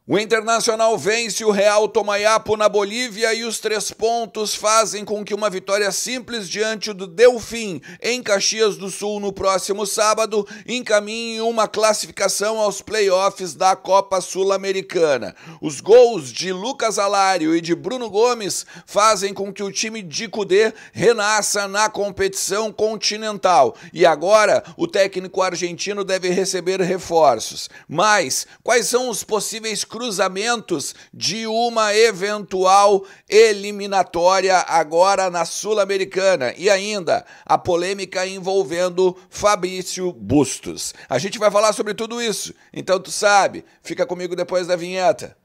O Internacional vence o Real Tomayapo na Bolívia e os 3 pontos fazem com que uma vitória simples diante do Delfim em Caxias do Sul no próximo sábado encaminhe uma classificação aos playoffs da Copa Sul-Americana. Os gols de Lucas Alário e de Bruno Gomes fazem com que o time de Cudê renasça na competição continental. E agora o técnico argentino deve receber reforços. Mas quais são os possíveis cruzamentos de uma eventual eliminatória agora na Sul-Americana? E ainda a polêmica envolvendo Fabrício Bustos. A gente vai falar sobre tudo isso, então tu sabe, fica comigo depois da vinheta.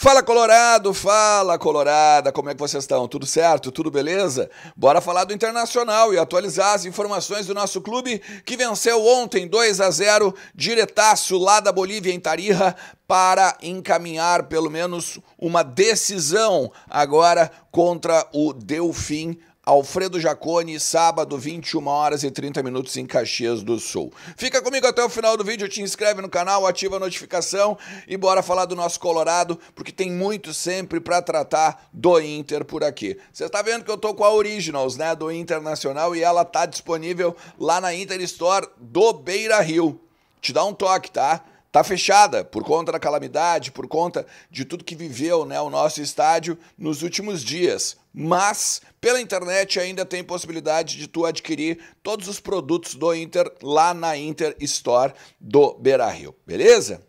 Fala Colorado, fala Colorada, como é que vocês estão? Tudo certo? Tudo beleza? Bora falar do Internacional e atualizar as informações do nosso clube que venceu ontem 2-0, diretaço lá da Bolívia em Tarija, para encaminhar pelo menos uma decisão agora contra o Delfim Alfredo Jaconi, sábado, 21h30 em Caxias do Sul. Fica comigo até o final do vídeo, te inscreve no canal, ativa a notificação e bora falar do nosso Colorado, porque tem muito sempre para tratar do Inter por aqui. Você está vendo que eu tô com a Originals, né, do Internacional, e ela tá disponível lá na Inter Store do Beira-Rio. Te dá um toque, tá? Tá fechada por conta da calamidade, por conta de tudo que viveu, né, o nosso estádio nos últimos dias. Mas pela internet ainda tem possibilidade de tu adquirir todos os produtos do Inter lá na Inter Store do Beira-Rio, beleza?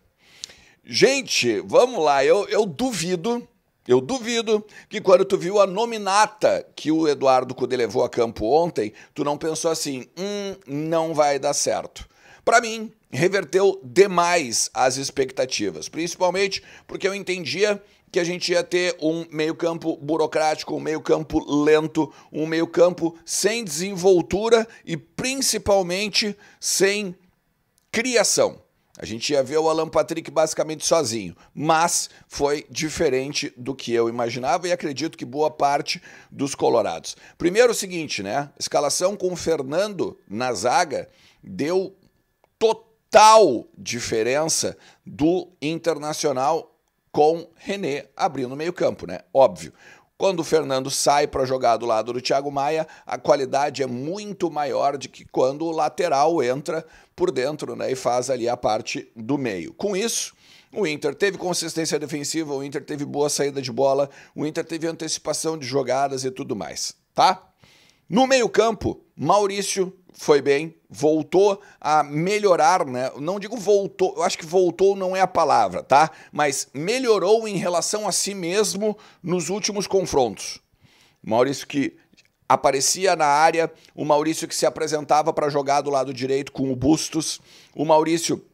Gente, vamos lá, eu duvido que quando tu viu a nominata que o Eduardo Cudê levou a campo ontem, tu não pensou assim, não vai dar certo. Para mim, reverteu demais as expectativas, principalmente porque eu entendia que a gente ia ter um meio-campo burocrático, um meio-campo lento, um meio-campo sem desenvoltura e principalmente sem criação. A gente ia ver o Alan Patrick basicamente sozinho, mas foi diferente do que eu imaginava e acredito que boa parte dos colorados. Primeiro o seguinte, né? Escalação com o Fernando na zaga deu total diferença do Internacional com René abrindo o meio-campo, né? Óbvio. Quando o Fernando sai para jogar do lado do Thiago Maia, a qualidade é muito maior do que quando o lateral entra por dentro, né, e faz ali a parte do meio. Com isso, o Inter teve consistência defensiva, o Inter teve boa saída de bola, o Inter teve antecipação de jogadas e tudo mais, tá? No meio-campo, Maurício foi bem, voltou a melhorar, né? Não digo voltou, eu acho que voltou não é a palavra, tá? Mas melhorou em relação a si mesmo nos últimos confrontos. O Maurício que aparecia na área, o Maurício que se apresentava para jogar do lado direito com o Bustos, o Maurício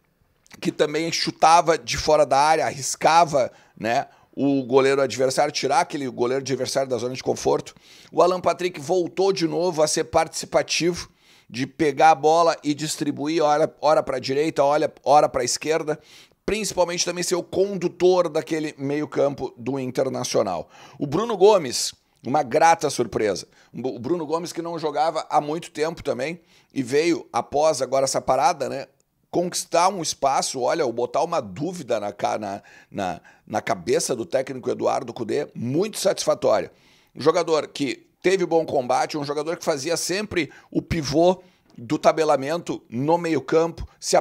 que também chutava de fora da área, arriscava, né, o goleiro adversário, tirar aquele goleiro adversário da zona de conforto. O Alan Patrick voltou de novo a ser participativo, de pegar a bola e distribuir ora para a direita, ora para a esquerda, principalmente também ser o condutor daquele meio-campo do Internacional. O Bruno Gomes, uma grata surpresa. O Bruno Gomes que não jogava há muito tempo também e veio, após agora essa parada, né, conquistar um espaço, olha, botar uma dúvida na cabeça do técnico Eduardo Cudê, muito satisfatória. Um jogador que teve bom combate, um jogador que fazia sempre o pivô do tabelamento no meio-campo, se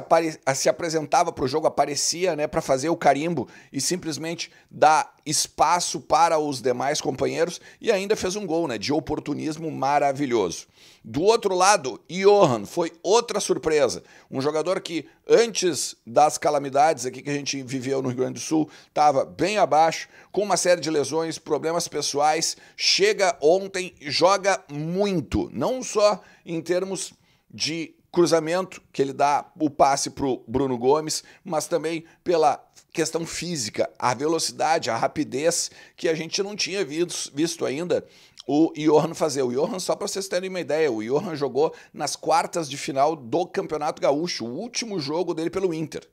apresentava para o jogo, aparecia, né, para fazer o carimbo e simplesmente dar espaço para os demais companheiros e ainda fez um gol, né, de oportunismo maravilhoso. Do outro lado, Johan foi outra surpresa, um jogador que antes das calamidades aqui que a gente viveu no Rio Grande do Sul, estava bem abaixo, com uma série de lesões, problemas pessoais, chega ontem, joga muito, não só em termos de cruzamento, que ele dá o passe para o Bruno Gomes, mas também pela questão física, a velocidade, a rapidez que a gente não tinha visto ainda o Johan fazer. O Johan, só para vocês terem uma ideia, o Johan jogou nas quartas de final do Campeonato Gaúcho, o último jogo dele pelo Inter.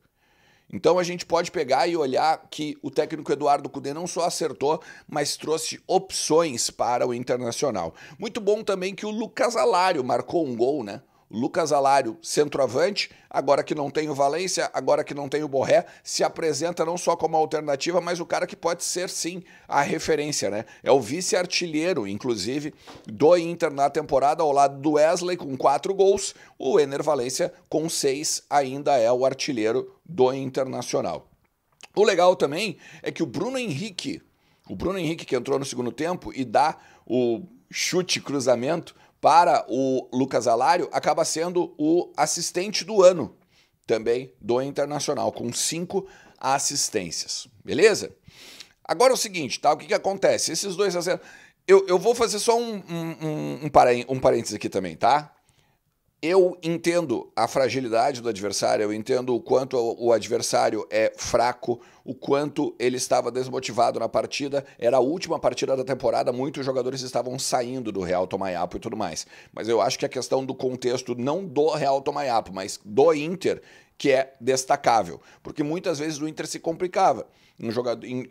Então a gente pode pegar e olhar que o técnico Eduardo Cudê não só acertou, mas trouxe opções para o Internacional. Muito bom também que o Lucas Alário marcou um gol, né? O Lucas Alário, centroavante, agora que não tem o Valência, agora que não tem o Borré, se apresenta não só como alternativa, mas o cara que pode ser, sim, a referência, né? É o vice-artilheiro, inclusive, do Inter na temporada, ao lado do Wesley, com 4 gols. O Ener Valência, com 6, ainda é o artilheiro do Internacional. O legal também é que o Bruno Henrique que entrou no segundo tempo e dá o chute cruzamento para o Lucas Alário, acaba sendo o assistente do ano também do Internacional, com 5 assistências. Beleza? Agora é o seguinte, tá? O que acontece? Esses 2-0... Eu vou fazer só um parênteses aqui também, tá? Eu entendo a fragilidade do adversário, eu entendo o quanto o adversário é fraco, o quanto ele estava desmotivado na partida. Era a última partida da temporada, muitos jogadores estavam saindo do Real Tomayapo e tudo mais. Mas eu acho que a questão do contexto, não do Real Tomayapo, mas do Inter, que é destacável. Porque muitas vezes o Inter se complicava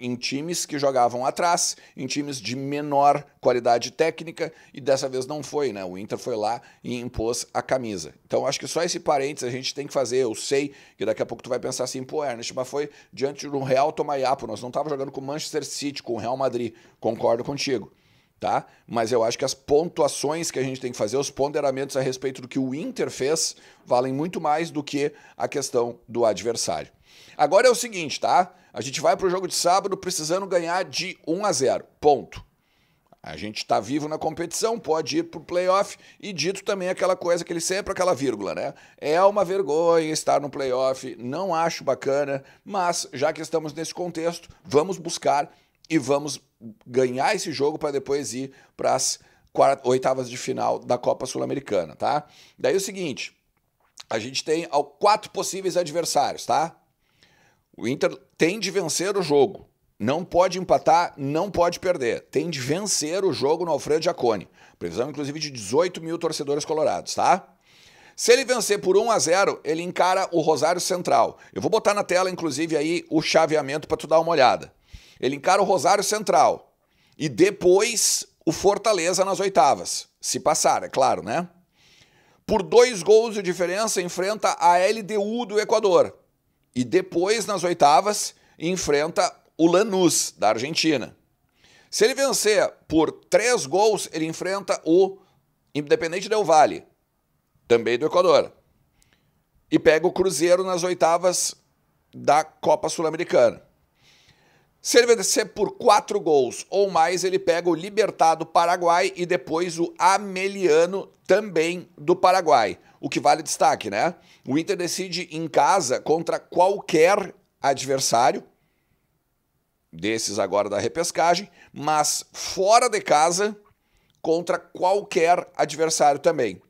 em times que jogavam atrás, em times de menor qualidade técnica, e dessa vez não foi, né? O Inter foi lá e impôs a camisa. Então acho que só esse parênteses a gente tem que fazer. Eu sei que daqui a pouco tu vai pensar assim, pô, Ernest, mas foi diante do Real Tomayapo, nós não estávamos jogando com o Manchester City, com o Real Madrid. Concordo contigo, tá? Mas eu acho que as pontuações que a gente tem que fazer, os ponderamentos a respeito do que o Inter fez, valem muito mais do que a questão do adversário. Agora é o seguinte, tá? A gente vai pro jogo de sábado precisando ganhar de 1-0, ponto. A gente tá vivo na competição, pode ir pro playoff, e dito também aquela coisa, aquela vírgula, né? É uma vergonha estar no playoff, não acho bacana, mas já que estamos nesse contexto, vamos buscar e vamos ganhar esse jogo para depois ir para as oitavas de final da Copa Sul-Americana, tá? Daí é o seguinte, a gente tem 4 possíveis adversários, tá? O Inter tem de vencer o jogo. Não pode empatar, não pode perder. Tem de vencer o jogo no Alfredo Jaconi. Previsão, inclusive, de 18 mil torcedores colorados, tá? Se ele vencer por 1-0, ele encara o Rosário Central. Eu vou botar na tela, inclusive, aí o chaveamento para tu dar uma olhada. Ele encara o Rosário Central. E depois o Fortaleza nas oitavas. Se passar, é claro, né? Por 2 gols de diferença, enfrenta a LDU do Equador. E depois, nas oitavas, enfrenta o Lanús, da Argentina. Se ele vencer por 3 gols, ele enfrenta o Independiente del Valle, também do Equador. E pega o Cruzeiro nas oitavas da Copa Sul-Americana. Se ele vencer por 4 gols ou mais, ele pega o Libertad do Paraguai e depois o Ameliano, também do Paraguai. O que vale destaque, né? O Inter decide em casa contra qualquer adversário, desses agora da repescagem, mas fora de casa contra qualquer adversário também,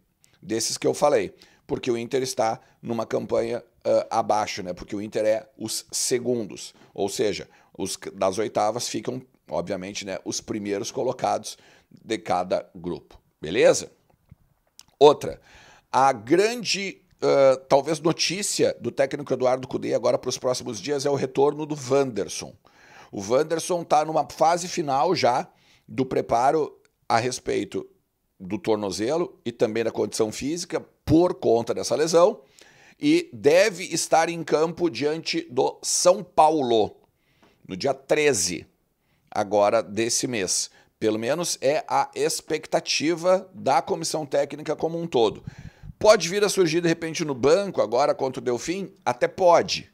desses que eu falei, porque o Inter está numa campanha abaixo, né? Porque o Inter é os segundos, ou seja, os das oitavas ficam, obviamente, né, os primeiros colocados de cada grupo, beleza? Outra, a grande, talvez, notícia do técnico Eduardo Cudê agora para os próximos dias é o retorno do Wanderson. O Wanderson está numa fase final já do preparo a respeito do tornozelo e também da condição física por conta dessa lesão e deve estar em campo diante do São Paulo no dia 13 agora desse mês. Pelo menos é a expectativa da comissão técnica como um todo. Pode vir a surgir de repente no banco agora contra o Delfim? Até pode,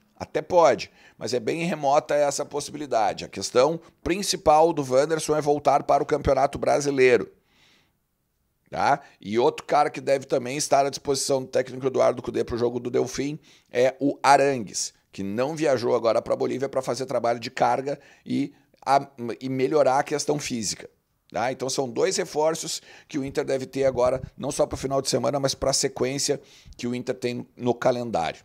mas é bem remota essa possibilidade. A questão principal do Wanderson é voltar para o Campeonato Brasileiro. Tá? E outro cara que deve também estar à disposição do técnico Eduardo Cudê para o jogo do Delfim é o Arangues, que não viajou agora para a Bolívia para fazer trabalho de carga e melhorar a questão física. Tá? Então são 2 reforços que o Inter deve ter agora, não só para o final de semana, mas para a sequência que o Inter tem no calendário.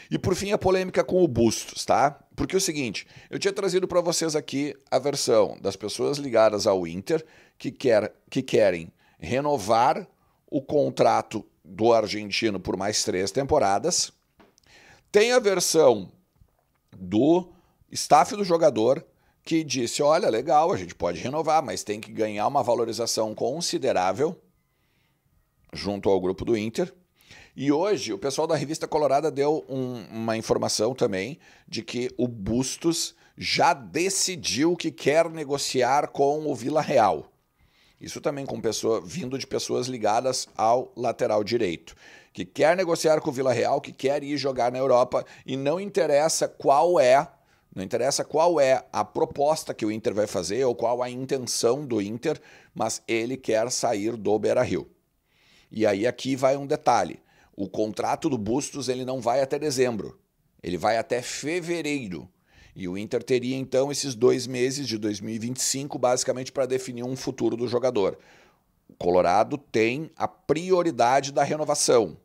E por fim a polêmica com o Bustos, tá? Porque é o seguinte, eu tinha trazido para vocês aqui a versão das pessoas ligadas ao Inter que querem renovar o contrato do argentino por mais 3 temporadas. Tem a versão do staff do jogador, que disse, olha, legal, a gente pode renovar, mas tem que ganhar uma valorização considerável junto ao grupo do Inter. E hoje o pessoal da Revista Colorada deu uma informação também de que o Bustos já decidiu que quer negociar com o Vila Real. Isso também vindo de pessoas ligadas ao lateral direito, que quer negociar com o Vila Real, que quer ir jogar na Europa e não interessa qual é a proposta que o Inter vai fazer ou qual a intenção do Inter, mas ele quer sair do Beira-Rio. E aí aqui vai um detalhe. O contrato do Bustos ele não vai até dezembro, ele vai até fevereiro. E o Inter teria então esses 2 meses de 2025 basicamente para definir um futuro do jogador. O Colorado tem a prioridade da renovação.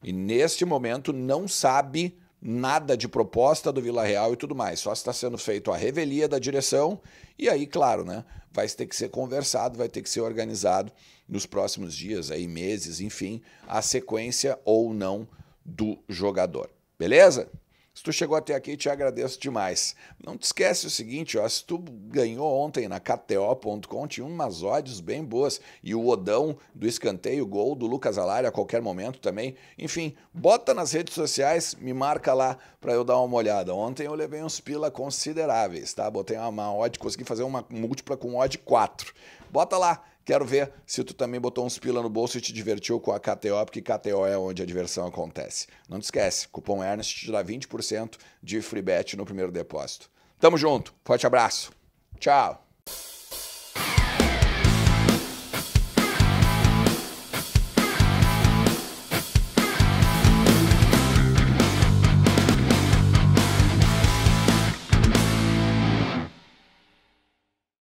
E neste momento não sabe nada de proposta do Vila Real e tudo mais. Só está sendo feito a revelia da direção e aí, claro, né, vai ter que ser conversado, vai ter que ser organizado nos próximos dias, aí, meses, enfim, a sequência ou não do jogador. Beleza? Se tu chegou até aqui, te agradeço demais. Não te esquece o seguinte, ó, se tu ganhou ontem na KTO.com, tinha umas odds bem boas. E o Odão do escanteio, gol do Lucas Alari a qualquer momento também. Enfim, bota nas redes sociais, me marca lá para eu dar uma olhada. Ontem eu levei uns pila consideráveis, tá? Botei uma odd, consegui fazer uma múltipla com odd 4. Bota lá. Quero ver se tu também botou uns pila no bolso e te divertiu com a KTO, porque KTO é onde a diversão acontece. Não te esquece, cupom Ernest te dá 20% de free bet no primeiro depósito. Tamo junto, forte abraço, tchau!